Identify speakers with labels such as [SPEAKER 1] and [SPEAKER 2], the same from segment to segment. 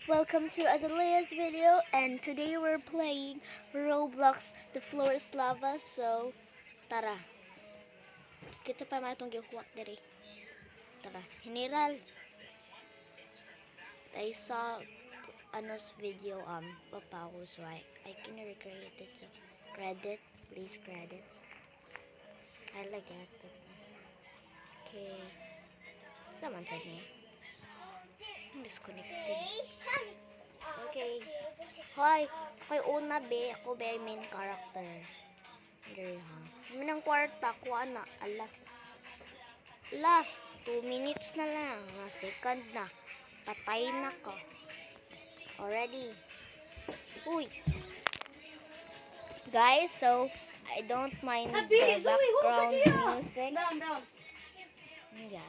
[SPEAKER 1] Welcome to Azalea's video, and today we're playing Roblox. The floor is lava, so tara. Kita pa matong gihuwat diri. Tara, General. I saw Ano's video papaw, so I can recreate it. So credit, please credit. I like it. Okay. Someone said me. I'm disconnected. Okay. Hoy, kay una be, ako be main character. Diri ha. Minang kwarta ko ana, ala. Ala, 2 minutes na lang, second na. Patay na ko. Already. Uy. Guys, so I don't mind the background music.
[SPEAKER 2] Down.
[SPEAKER 1] Yeah,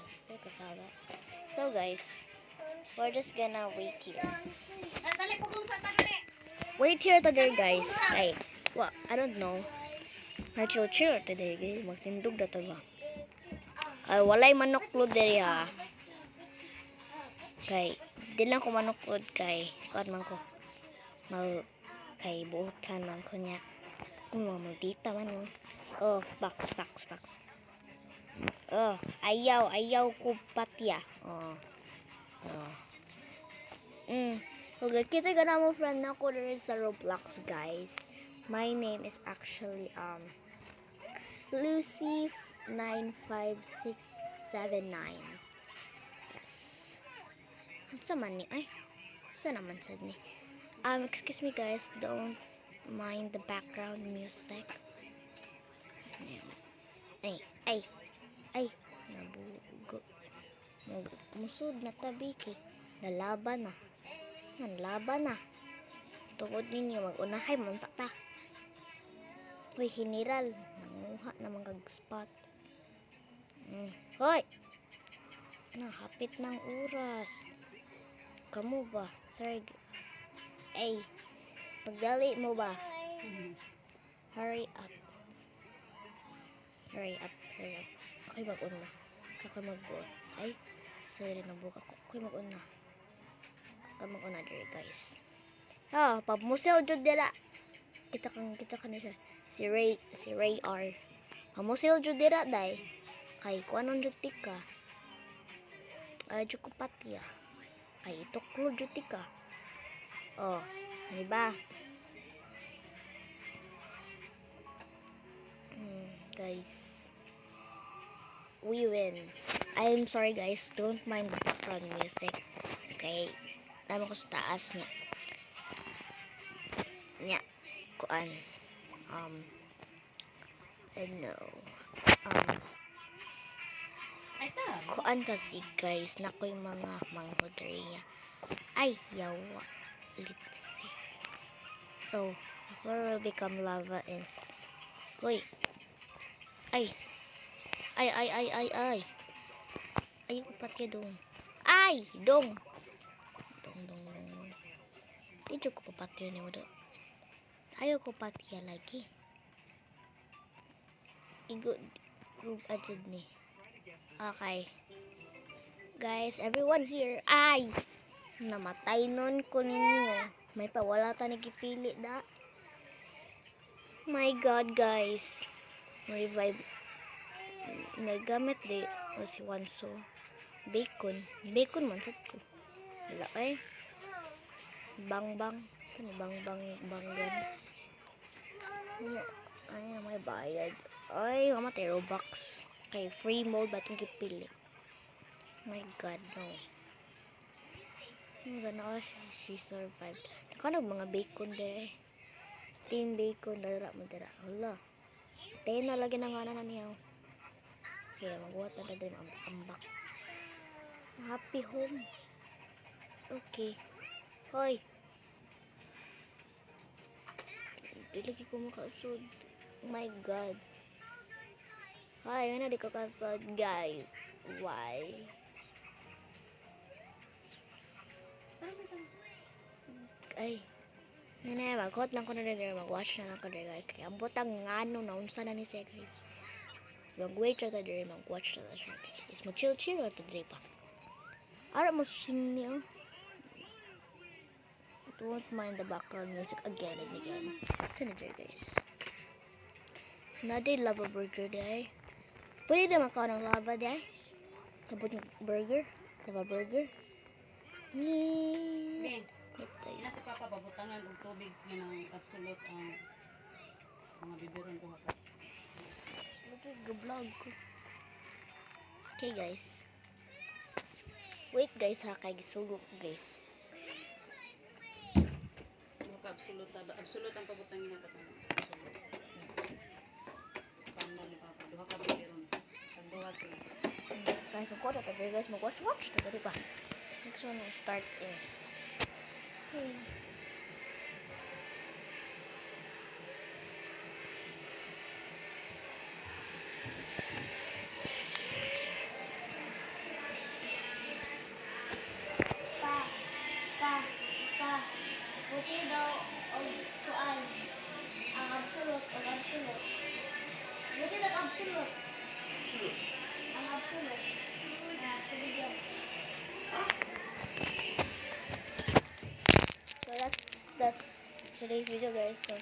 [SPEAKER 1] so guys, we're just gonna wait here. Wait here today, guys. Ay, well, I don't know. Chill today, guys. Magtindog na to ba? Ay, walay manoklod diri ha. Kay, di lang ko manoklod kay, kuan man ko. Kay buutan man ko niya. Magdita man yun. Oh, box. Oh, ayaw ko patya. Oh. Okay, kita gana mo friend na ko there is sa Roblox, guys. My name is actually Lucy 95679. Yes. Sa man ni ay. Sa naman sad ni. Excuse me guys, don't mind the background music. Ay, nabugo. Musod na tabi kay lalaban na. Laban na. Tungod ninyo mag-unahay man ta. Hoy, General, nanguha na mga spot. Hoy. Hapit ng oras. Kamu ba? Sorry. Ay, pagdali mo ba? Hurry up. Okay, mag-una. Ako mag-buot. Ay, sorry, nabuka ko. Okay, mag-una. Mag-una diri, guys. Pamusil jud dira. Kita ka na siya. Si Ray R. Pamusil jud dira dai. Kay kuanon jud tika. Ay jud ko patya. Ay ituklo jud tika. Oh, di ba? Guys, we win. I'm sorry guys, don't mind the background music. Okay, alam ko sa taas niya. Kuan. I know. Kuan kasi guys, nakoy mga manghoder niya. Ay, yawa. Let's see. So, the floor will become lava and wait. Ay. Ayaw ko pati dong. Ay, dong. Hindi ko pati ni mo do. Ayaw ko pati lagi. Igod ajud ni. Okay. Guys, everyone here. Ay. Namatay nun ko ninyo. May pawala ta nagipili da. My God, guys. Revive. May gamit di. O si Wanso. Bacon man sad ko. Wala ay. Bang. Ano banggan. Ay, may bayad. Ay, mamatay Robux. Kay free mode ba itong gipili? My God, no. Gana si survived. Nakanog mga bacon dere. Team bacon dara mo dira. Hala. Tayo na lagi na nga na niya. Okay, magbuhat na din ang ambak. Happy home. Okay. Hoy. Di lagi ko makasud. My God. Hoy, ano di ko kasud, guys. Why? Ay. Nene, mag-hot lang ko na rin. Mag-watch na lang ko rin. Kaya ambot ang ngano na unsa na ni Secret. Mag-wait na rin. Mag-watch na siya. Mag-chill na rin pa. Ara mo sim niyo. Don't mind the background music again and again. Teenager guys. Naday lava burger day. Pwede naman ka ng lava day. Labot ng burger. Lava burger.
[SPEAKER 2] Ben,
[SPEAKER 1] Ito yun.
[SPEAKER 2] ina si Papa babutangan og tubig nga ng absolute ang mga biberon ko ka.
[SPEAKER 1] Vlog ko. Okay guys. Wait guys ha, kay gisugo ko guys.
[SPEAKER 2] Mga ka absolute ang pabutangin na katong. Absolute. Pamna ni Papa duha ka biberon. Duha sila.
[SPEAKER 1] Guys, magkota tayo guys, mag-watch tayo ba? Next one will start in. Okay. Pa, buti daw og kuan ang absolute o absolute. Buti daw absolute. Ang absolute. Tubigyan. So that's today's video guys. So